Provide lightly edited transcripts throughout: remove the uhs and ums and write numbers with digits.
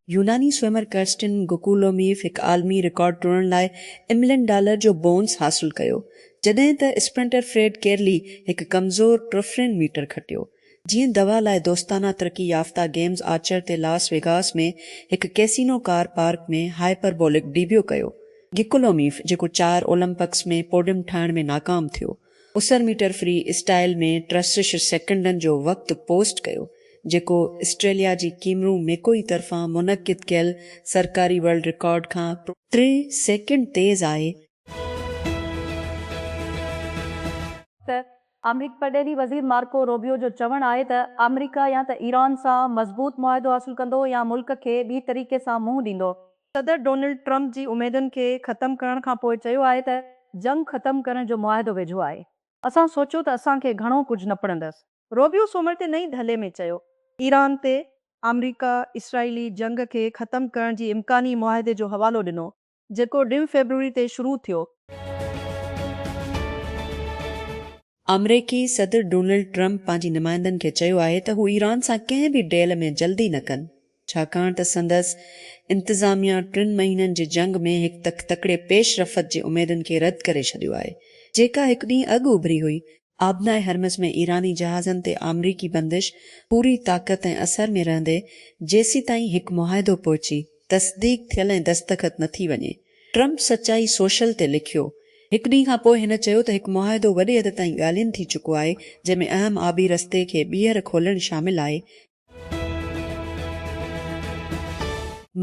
यूनानी स्विमर कर्स्टिन गुकुलोमीफ हिकु आलमी रिकॉर्ड टोड़ण लाइ $1 मिलियन जो बोन्स हासिल कयो, जॾहिं त स्प्रिंटर फ्रेड केरली हिकु कमज़ोर ट्रफरिन मीटर खटियो। जीअं दवा लाइ दोस्ताना तरक्की याफ़्ता गेम्स आर्चर ते लास वेगास में हिकु कैसीनो कार पार्क में हाइपरबोलिक डीब्यू कयो। गिकुलोमीफ जेको 4 ओलंपिक्स में पोडियम ठाहिण में नाकाम थियो, उसर मीटर फ्री स्टाइल में 63 सेकंडनि जो वक़्तु पोस्ट कयो, जेको ऑस्ट्रेलिया जी कीमरू मेकोई तरफ़ां मुनक़िद कयल सरकारी वर्ल्ड रिकॉर्ड खां 3 सेकंड तेज़ आहे। अमरीका परडे॒ही वज़ीर मार्को रोबियो जो चवणु आहे त अमरीका या त ईरान सां मज़बूत मुआहिदो हासिल कंदो या मुल्क खे ॿी तरीक़े सां मुंहुं ॾींदो। सदर डोनाल्ड ट्रंप जी उमेदुनि खे ख़तमु करण खां पोइ चयो आहे त जंग ख़तमु करण जो मुआहिदो वेझो आहे। असां सोचियो त असांखे घणो कुझु न पढ़ंदसि, रोबियो सूमर ते नई धले में चयो। ईरान ते अमरीका इसराइली जंग खे ख़तमु करण जी इम्कानी मुआहिदे जो हवालो ॾिनो, जेको 2 फरवरी ते शुरू थियो। अमरीकी सदर डोनाल्ड ट्रंप पंहिंजी नुमाइंदनि खे चयो आहे त हू ईरान सां कंहिं बि डेल में जल्दी न कनि, छाकाणि त संदसि इंतिज़ामिया 3 महीननि जे जंग में हिकु तकड़े पेशरफ़त जे उमेदुनि खे रद्द करे छॾियो आहे, जेका हिकु ॾींहुं अॻु उभरी हुई। आबनाए हरमस में ईरानी जहाज़नि ते अमरीकी बंदिश पूरी ताक़त ऐं असर में रहंदे जेसी ताईं हिकु मुआहिदो पहुची तस्दीक थियल ऐं दस्तख़त न थी वञे। ट्रंप सचाई सोशल ते लिखियो। हिकु ॾींहुं खां पोइ हिन चयो त हिकु मुआहिदो वॾे हद ताईं ॻाल्हियुनि थी चुको आहे, जंहिंमें अहम आबी रस्ते खे ॿीहर खोलणु शामिल आहे।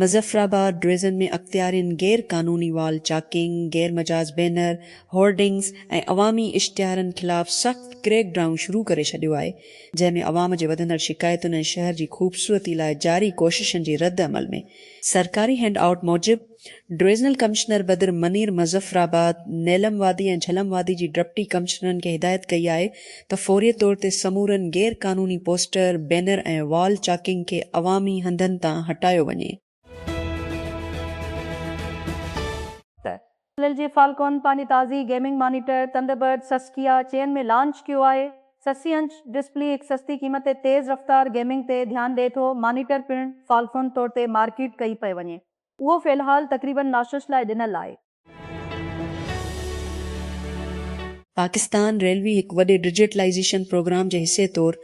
मुज़फ़राबाद ड्रेज़न में अख़्तियारियुनि गैर कानूनी वाल चाकिंग, गैर मजाज बैनर, होर्डिंग्स ऐं अवामी इश्तिहारनि ख़िलाफ़ सख़्त क्रैकडाउन शुरू करे छॾियो आहे, जंहिंमें अवाम जे वधंदड़ शिकायतुनि ऐं शहर जी ख़ूबसूरती लाइ जारी कोशिशुनि जी रद्द अमल में। सरकारी हैंड आउट मूजिबि डिवीज़नल कमिश्नर बदर मनीर मुज़फ़राबाद, नेलम वादी ऐं झलम वादी जी डिप्टी कमिश्नरनि खे हिदायत कई आहे त फ़ौरी तौर ते समूरनि गैर कानूनी पोस्टर, बैनर ऐं वॉल चाकिंग खे अवामी हंधनि तां हटायो वञे। LG फाल्कॉन पंहिंजी ताज़ी gaming monitor Thunderbird Saskia chain में लॉन्च कयो आहे। 80 इंच डिस्प्ले हिकु सस्ती क़ीमत ते तेज़ रफ़्तार गेमिंग ते ध्यानु ॾिए थो। मॉनिटर पिणु फाल्कॉन तौर ते मार्केट कई पई वञे। उहो फ़िलहाल तक़रीबन नाशुश लाइ ॾिनल आहे। पाकिस्तान रेलवे हिकु वॾे डिजिटलाइज़ेशन प्रोग्राम जे हिसे तौर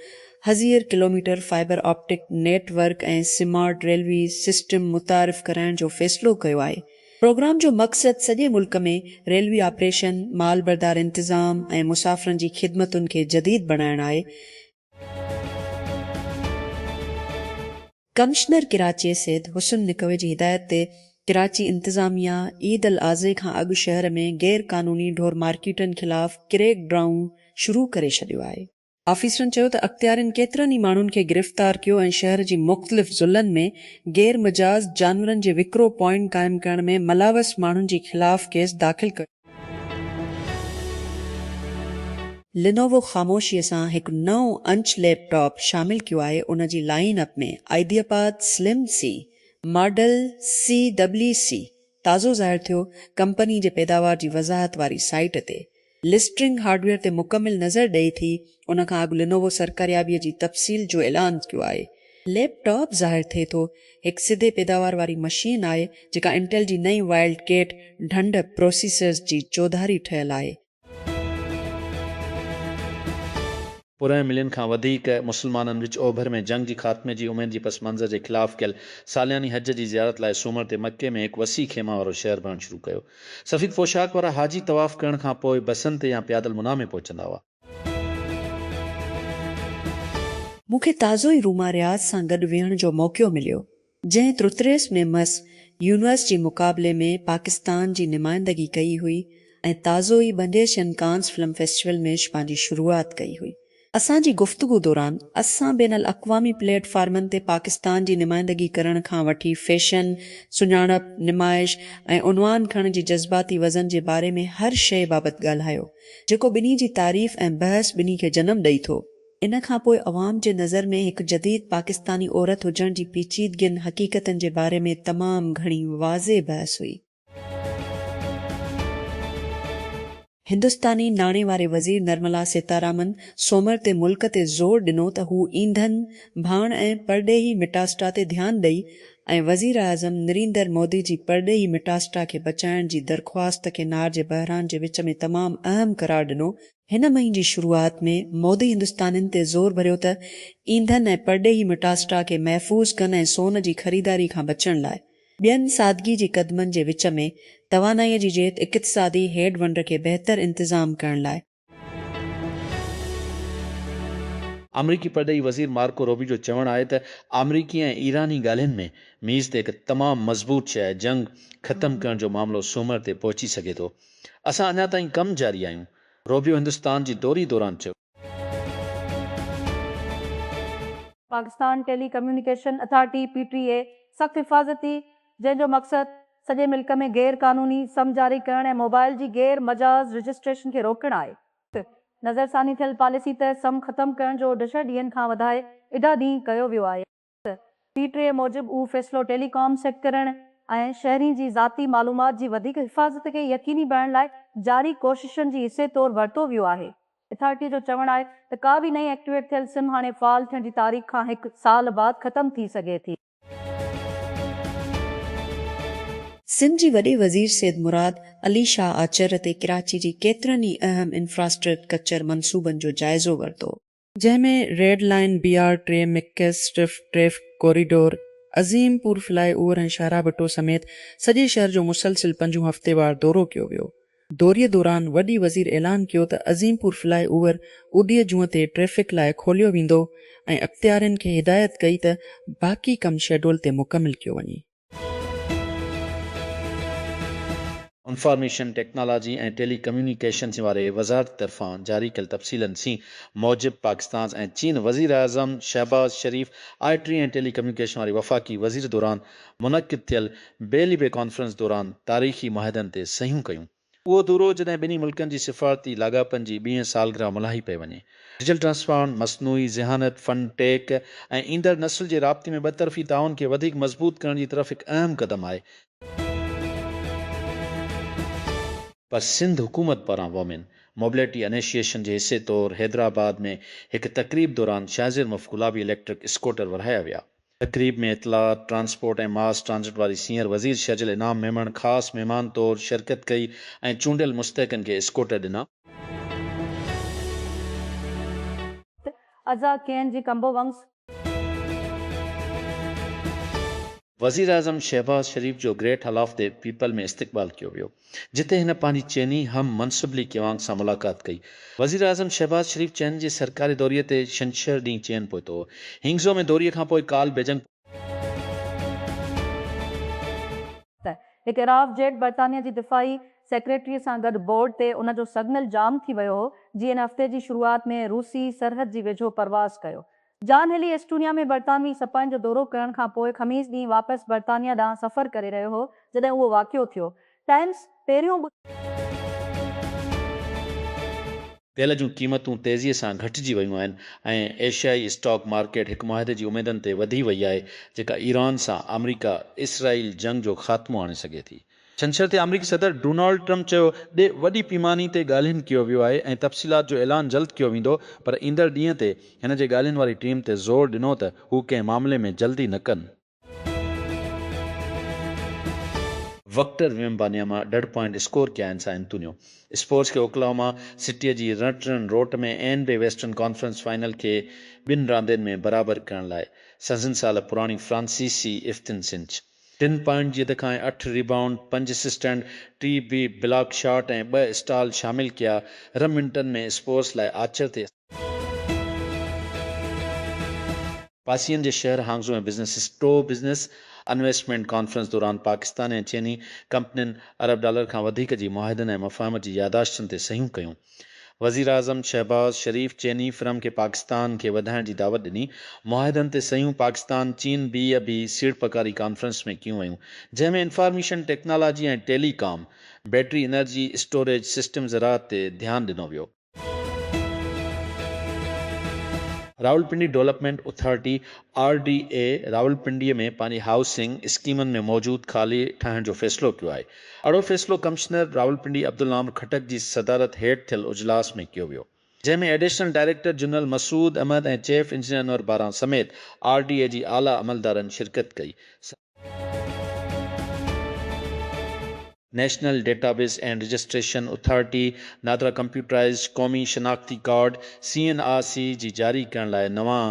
1000 किलोमीटर फाइबर ऑप्टिक नेटवर्क ऐं स्मार्ट रेलवे सिस्टम मुतारिफ़ कराइण जो फ़ैसिलो कयो आहे। प्रोग्राम जो मक़सदु सॼे मुल्क में रेलवे ऑपरेशन, माल बरदार इंतज़ाम ऐं मुसाफ़िरनि जी ख़िदमतुनि खे जदीद बणाइणु आहे। कमिश्नर कराची सैद हुसन निकवे जी हिदायत ते कराची इंतज़ामिया ईद अल आज़े खां अॻु शहर में गैर कानूनी ढोर मार्केटनि ख़िलाफ़ क्रैक डाउन शुरू करे छॾियो आहे। ऑफिसरनि चयो त अख़्तियारनि केतिरनि ई माण्हुनि खे गिरफ़्तार कयो ऐं शहर जी मुख़्तलिफ़ ज़ुलनि में गैर मजाज जानवरनि जे विकिरो पॉइंट क़ाइमु करण में मलावस माण्हुनि जे ख़िलाफ़ केस दाख़िल कयो। लिनोवो ख़ामोशीअ सां हिकु नओं अंच लैपटॉप शामिल कयो आहे। उन जी लाइन अप में आइडियापाड स्लिम सी मॉडल CWC ताज़ो ज़ाहिर थियो। कंपनी जे पैदावार जी वज़ाहत वारी साइट ते लिस्टिंग हार्डवेयर ते मुकमिल नज़र ॾेई थी। उन खां अॻु लिनोवो सरकारियाबीअ जी तफ़सील जो ऐलान कयो आहे। लैपटॉप ज़ाहिर थिए थो हिकु सिधे पैदावार वारी मशीन आहे, जेका इंटेल जी नई वाइल्ड कैट ढंढ प्रोसेसर्स जी चौधारी ठहियल आहे। पुरहं मिलियन खां वधीक मुस्लमाननि विच ओभर में जंग जी ख़ात्मे जी उमेद जी पस मंज़र जे ख़िलाफ़ कयल सालियानी हज जी ज़ियारत लाइ सूमर ते मके में हिकु वसी खेमा वारो शहर बणणु शुरू कयो। सफ़ेद पोशाक वारा हाजी तवाफ़ करण खां पोइ बसनि ते या पैदल मुना में पहुचंदा हुआ। मूंखे ताज़ो ई रूमा रियाज़ सां गॾु वेहण जो मौक़ो मिलियो, जंहिं त्रुत्रेस में मस यूनिवर्स जी मुक़ाबले में पाकिस्तान जी नुमाइंदगी कई हुई ऐं ताज़ो ई बंदेश कांस फिल्म फेस्टिवल में पंहिंजी शुरूआत कई हुई। असांजी गुफ़्तगू दौरान असां बैन अल अक़वामी प्लेटफॉर्मनि ते पाकिस्तान जी नुमाइंदगी करण खां वठी फैशन, सुञाणप, नुमाइश ऐं उनवान खणण जी जज़्बाती वज़न जे बारे में हर शइ बाबति ॻाल्हायो, जेको ॿिन्ही जी तारीफ़ ऐं बहस ॿिन्ही खे जनम ॾेई थो। इन खां पोइ अवाम जे नज़र में हिकु जदीद पाकिस्तानी औरत हुजण जी पेचीदगियुनि हक़ीक़तनि जे बारे में तमामु घणी वाज़े बहस हुई। हिंदुस्तानी नाणे वारे वज़ीर निर्मला सीतारामन सोमर ते मुल्क ते ज़ोर ॾिनो त हू ईंधन, भाण ऐं परॾेही मिटास्टा ते ध्यानु ॾेई ऐं वज़ीर आज़म नरेंद्र मोदी जी परॾेही मिटास्टा खे बचाइण जी दरख़्वास्त खे नार जे बहिरान जे विच में तमामु अहम करार ॾिनो। हिन महीने जी शुरूआति में मोदी हिंदुस्तानियुनि ते ज़ोर भरियो त ईंधन ऐं परॾेही मिटास्टा खे महफ़ूज़ कनि ऐं सोन जी ख़रीदारी खां बचण लाइ ॿियनि सादगी जी क़दमनि जे विच में तवानाईअ जी जेत इक़्तिसादी हेडवंड खे बहितर इंतज़ाम करण लाइ अमरीकी परॾेही वज़ीर मार्को रोबी जो चवणु आहे त अमरीकी ऐं ईरानी ॻाल्हियुनि में मीज़ ते हिकु तमामु मज़बूत शइ जंग ख़तमु करण जो मामिलो सूमर ते पहुची सघे थो। असां अञा ताईं कमु जारी आहियूं, रोबियो हिंदुस्तान जी दौरी दौरान चयो। Pakistan telecommunication authority PTA सख़्त हिफ़ाज़ती जंहिंजो मक़सदु सॼे मुल्क में गैर क़ानूनी सम जारी करण ऐं मोबाइल जी गैर मजाज़ रजिस्ट्रेशन खे रोकणु आहे। नज़रसानी थियल पॉलिसी तहत सम ख़तमु करण जो 10 ॾींहनि खां वधाए इॾा ॾींहं कयो वियो आहे। PTA मूजिबि उहो फ़ैसिलो टेलीकॉम सेक्टरनि ऐं शहरी जी ज़ाती मालूमात जी वधीक हिफ़ाज़त खे यकीनी बणाइण लाइ जारी कोशिशुनि जी हिसे तौरु वरितो वियो आहे। अथॉरिटीअ जो चवणु आहे त का बि नई एक्टिवेट थियल सिम हाणे फ़ाल थियण जी तारीख़ खां 1 साल बाद ख़तमु थी सघे थी। सिंध जी वॾे वज़ीर सैद मुराद अली शाह आचर ते कराची जी केतिरनि ई अहम इंफ्रास्ट्रक्चर मंसूबनि जो जाइज़ो वरितो, जंहिंमें रेड लाइन BR3 मिक्केस स्ट्रिफ्ट traffic corridor Azimpur flyover ऐं शाहरा भट्टो समेत सॼे शहर जो मुसलसिल 5 हफ़्तेवार दौरो कयो वियो। दौरीअ दौरान वॾी वज़ीर ऐलान कयो त अज़ीमपुर फ्लाई ओवर उॾीअ जूअं ते ट्रैफ़िक लाइ खोलियो वेंदो ऐं अख़्तियारनि खे हिदायत कई त बाक़ी कम शेड्यूल ते मुकमिल कयो वञे। इंफॉर्मेशन टेक्नोलॉजी ऐं टेली कम्युनिकेशन वारे वज़ारत तरफ़ां जारी कयल तफ़सीलनि सी मूजिबि पाकिस्तान ऐं चीन वज़ीर आज़म शहबाज शरीफ़ IT ऐं टेली कम्युनिकेशन वारे वफ़ाक़ी वज़ीर दौरान मुनक़िद थियल बेलिबे कॉन्फ्रेंस दौरान तारीख़ी मुआहदनि ते सहियूं कयूं। उहो दौरो जॾहिं ॿिन्ही मुल्कनि जी सिफ़ारती लाॻापनि जी 2 सालगिरह मल्हाई पई वञे। डिजिटल ट्रांसफर, मसनूई ज़हानत, फंड टेक ऐं ईंदड़ नस्ल जे राब्ते में बतरफ़ी ताउन खे वधीक मज़बूत करण जी तरफ़ हिकु अहम क़दम आहे। पर सिंध हुकूमत पारां वोमेन मोबिलिटी एसोसिएशन जे हिसे तौरु हैदराबाद में हिकु तक़रीब दौरान शाज़िर मुफ़्त गुलाबी इलेक्ट्रिक स्कूटर वरहाया विया। तक़रीब में इतलात, ट्रांसपोर्ट ऐं मास ट्रांजिट वारी सीनियर वज़ीर शर्जिल इनाम मेमण ख़ासि महिमान तौरु शिरकत कई ऐं चूंडियल मुस्तहिक़नि खे स्कूटर ॾिना। अज़ा केन जी कंबो वंग्स वज़ीर आज़म शहबाज शरीफ़ जो ग्रेट हॉल ऑफ द पीपल में इस्तक़बाल कयो वियो, जिते हिन पंहिंजी चइनी हम मनसुबली केवांग सां मुलाक़ात कई। वज़ीर आज़म शहबाज शरीफ़ चइनि जे सरकारी दौरीअ ते छंछरु ॾींहुं चयन पहुतो हो। हिंगज़ो में दौरीअ खां पोइ काल बेजंग हिकु एराफ जेट बरतानिया जी दिफ़ाई सेक्रेटरीअ सां गॾु बोर्ड ते उन जो सिग्नल जाम थी वियो हो, जीअं हिन हफ़्ते जी शुरूआति में रूसी सरहद जी वेझो परवाज़ कयो। जॉन हेली एस्टोनिया में बरतानवी सपाइन जो दौरो करण खां पोइ ख़मीस ॾींहुं वापसि बरतानिया ॾांहुं सफ़र करे रहियो हो, जॾहिं उहो वाक़ियो थियो। टाइम्स पहिरियों तेल जूं क़ीमतूं तेज़ीअ सां घटिजी वियूं आहिनि ऐं एशियाई स्टॉक मार्केट हिकु मुआहदे जी उमेदनि ते वधी वई आहे, जेका ईरान सां अमरीका इसराइल जंग जो ख़ात्मो आणे सघे थी। छंछरु ते अमरीकी सदर डोनाल्ड ट्रम्प चयो वॾी पैमाने ते ॻाल्हियुनि कयो वियो आहे ऐं तफ़सीलात जो ऐलान जल्द कयो वेंदो, पर ईंदड़ ॾींहं ते हिन जे ॻाल्हियुनि वारी टीम ते ज़ोर ॾिनो त हू कंहिं मामले में जल्दी न कनि। वक्टर वेम्बानियामा 1.5 पॉइंट स्कोर कया आहिनि सां एंतोनियो स्पोर्ट्स खे ओक्लाहोमा सिटीअ जी रटरन रोट में NBA वेस्टर्न कॉन्फ्रेंस फाइनल खे 2 रांदियुनि में बराबरि करण लाइ सज़न साल पुराणी फ्रांसीसी इफ्तिन सिंच 3 पॉइंट जी खां 8 रिबाउंड 5 असिस्टेंट 3 ब्लॉक शॉट ऐं 2 स्टॉल शामिल कया। रमिंटन में स्पोर्ट्स लाइ आचर ते पासियन जे शहर हांगज़ो ऐं बिज़नेस इन्वेस्टमेंट कॉन्फ्रेंस दौरान पाकिस्तान ऐं चीनी कंपनियुनि अरब डॉलर खां वधीक जी मुआहदनि ऐं मफ़ाहमत जी यादाश्तुनि ते सहियूं कयूं। वज़ीर आज़म शहबाज शरीफ़ चीनी फिरम खे पाकिस्तान खे वधाइण जी दावत ॾिनी। मुआहदनि ते सहियूं पाकिस्तान चीन बि सीड़ पकारी कॉन्फ्रेंस में कयूं वयूं, जंहिंमें इंफॉर्मेशन टेक्नोलॉजी ऐं telecom, battery energy storage system ज़राअत ते ध्यानु ॾिनो वियो। रावलपिंडी डेवलपमेंट अथॉरिटी RDA रावलपिंडीअ में पंहिंजी हाउसिंग स्कीमनि में मौजूदु ख़ाली ठाहिण जो फ़ैसिलो कयो आहे। अहिड़ो फ़ैसिलो कमिश्नर रावलपिंडी अब्दुल नाम खटक जी सदारत हेठि थियल इजलास में कयो वियो, जंहिंमें additional director general Masood Ahmed ऐं चीफ इंजीनियर अनवर बारा समेत RDA जी आला अमलदारनि शिरकत कई। National database and registration authority NADRA computerised क़ौमी शनाख्ती कार्ड CNRC जी जारी करण लाइ नवां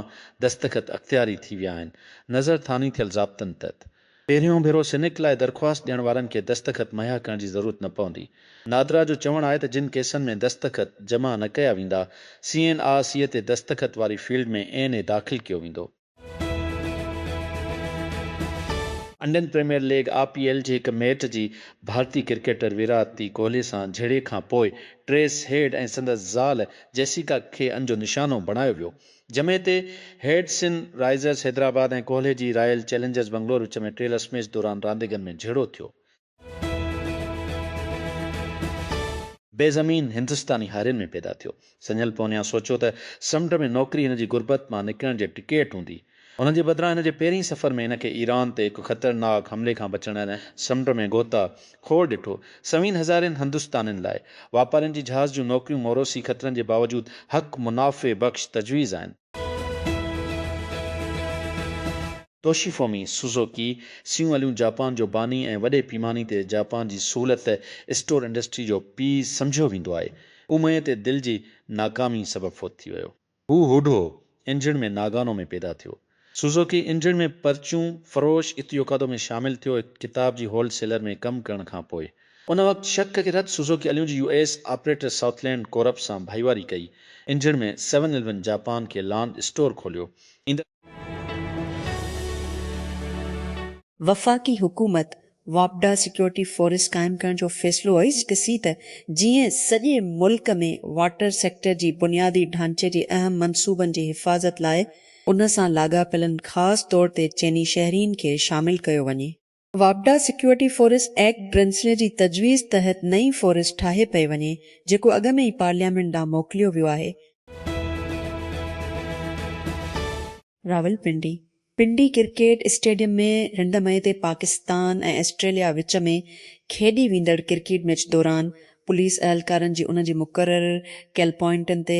दस्तख़त अख़्तियारी थी विया आहिनि। नज़र थानी थियल ज़ाब्तनि तहत पहिरियों भेरो सिनिक लाइ दरख़्वास्त ॾियण वारनि खे दस्तख़त मुहैया करण जी ज़रूरत न पवंदी। नादरा जो चवणु आहे त जिन केसनि में दस्तख़त जमा न कया वेंदा, CNRC ते दस्तख़त वारी फील्ड में ANA दाख़िल कयो वेंदो। इंडियन प्रीमियर लीग IPL जे हिक मैच जी भारतीय क्रिकेटर विराट कोहली सां झेड़े खां पोइ ट्रेस हेड ऐं संदसि ज़ाल जेसिका खे अंजो निशानो बणायो वियो, जंहिं ते हेड सनराइज़र्स हैदराबाद ऐं कोहली जी रॉयल चैलेंजर्स बंगलोर विच में टेलर्स मैच दौरान रांदीगरनि में झेड़ो थियो। बेज़मीन हिंदुस्तानी हारियुनि में पैदा थियो। सञल पोनिया सोचियो त समुंड में नौकिरी हिन जी गुरबत मां निकिरण जे टिकेट हूंदी। उन जे बदिरां हिन जे पहिरीं सफ़र में हिन खे ईरान ते हिकु ख़तरनाक हमले खां बचण लाइ समुंड में गोता खोड़ ॾिठो। सवीन हज़ारनि हिंदुस्तानियुनि लाइ वापारियुनि जी जहाज़ जूं नौकरियूं मोरोसी ख़तरनि जे बावजूदु हक़ मुनाफ़े बख़्श तजवीज़ आहिनि। तोशीफोमी सुज़ुकी सियूं अलियूं जापान जो बानी ऐं वॾे पैमाने ते जापान जी सहूलियत स्टोर इंडस्ट्री जो पीउ सम्झियो वेंदो आहे। उमेद ते दिलि जी नाकामी सबबु फोत थी वियो। हू हुडो इंजण में नागानो में पैदा थियो। सुज़ुकी इंजण में परचूं फ़रोश इतियोकादो में शामिल थियो हिकु किताब जी होलसेलर में कमु करण खां पोइ। उन वक़्तु शक के रद सुज़ुकी अलियूं जी US ऑपरेटर साउथलैंड कोरप सां भाईवारी कई। इंजण में 7-Eleven जापान के लॉन्च स्टोर खोलियो। वफ़ाक़ी हुकूमत वापडा सिक्योरिटी फोर्स क़ाइमु करण जो फ़ैसिलो इस ॾिसी त जीअं सॼे मुल्क में वाटर सेक्टर जी बुनियादी ढांचे जे अहम मंसूबनि जी हिफ़ाज़त लाइ उन सां लाॻापियलनि ख़ासि तौर ते चइनी शहरीन खे शामिल कयो वञे। वापडा सिक्योरिटी फोर्स एक्ट ब्रिंसले जी तजवीज़ तहत नई फोर्स ठाहे पई वञे, जेको अॻु में ई पार्लियामेंट ॾांहुं मोकिलियो वियो आहे। रावलपिंडी पिंडी क्रिकेट स्टेडियम में 2 मई ते पाकिस्तान ऐं ऑस्ट्रेलिया विच में खेॾी वेंदड़ क्रिकेट मैच दौरान पुलिस अहलकारनि जी उन जी मुक़ररु कयल पॉइंटनि ते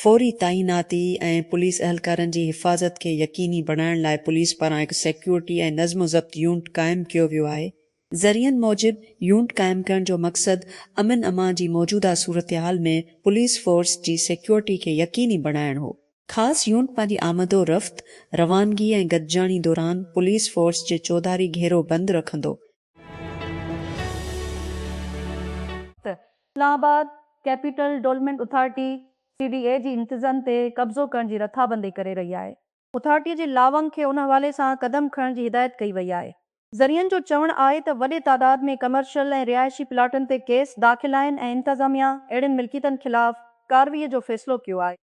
फ़ौरी तइनाती ऐं पुलिस अहलकारनि जी हिफ़ाज़त खे यक़ीनी बणाइण लाइ पुलिस पारां हिकु सिक्योरिटी ऐं नज़्म ज़ब्त यूनिट क़ाइमु कयो वियो आहे। ज़रियनि मूजिबि यूनिट क़ाइमु करण जो मक़सदु अमन अमान जी मौजूदा सूरतहाल में पुलिस फोर्स जी सिक्योरिटी खे यक़ीनी बणाइणु हो। ख़ासि यूनिट पंहिंजी आमदो रफ़्त, रवानगी ऐं गॾिजाणी दौरान पुलिस फोर्स जे चौधारी घेरो बंदि रखंदो। Islamabad capital development authority CDA जी इंतज़ाम ते कब्ज़ो करण जी रथाबंदी करे रही आहे। अथॉरिटीअ जे लावंग खे उन हवाले सां क़दम खणण जी हिदायत कई वई आहे। ज़रियनि जो चवणु आहे त वॾे तादाद में कमर्शियल ऐं रिहायशी प्लाटनि ते केस दाख़िल आहिनि ऐं इंतज़ामिया अहिड़ियुनि मिल्कियतनि ख़िलाफ़ कार्रवाईअ जो फ़ैसिलो कयो आहे।